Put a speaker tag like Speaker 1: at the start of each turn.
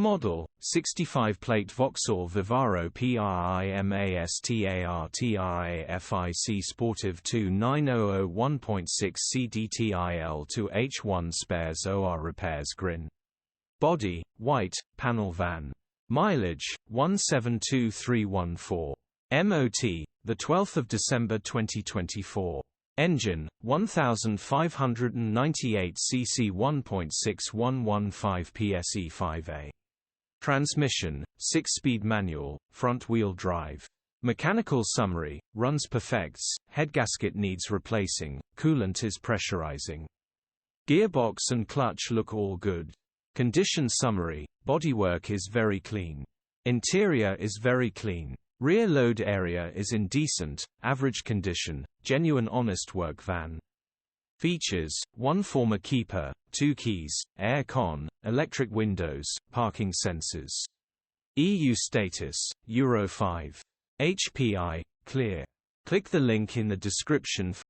Speaker 1: Model, 65-plate Vauxhall Vivaro PRIMASTAR Sportive 29001.6 CDTI L2H1 spares OR repairs Grin. Body, white, panel van. Mileage, 172314. MOT, 12 December 2024. Engine, 1598 cc 1.6115 PSE 5A. Transmission, 6-speed manual, front-wheel drive. Mechanical summary, runs perfects, headgasket needs replacing, coolant is pressurizing. Gearbox and clutch look all good. Condition summary, bodywork is very clean. Interior is very clean. Rear load area is in decent, average condition, genuine honest work van. Features, 1 former keeper, 2 keys, air con, electric windows, parking sensors. EU status, Euro 5. HPI, clear. Click the link in the description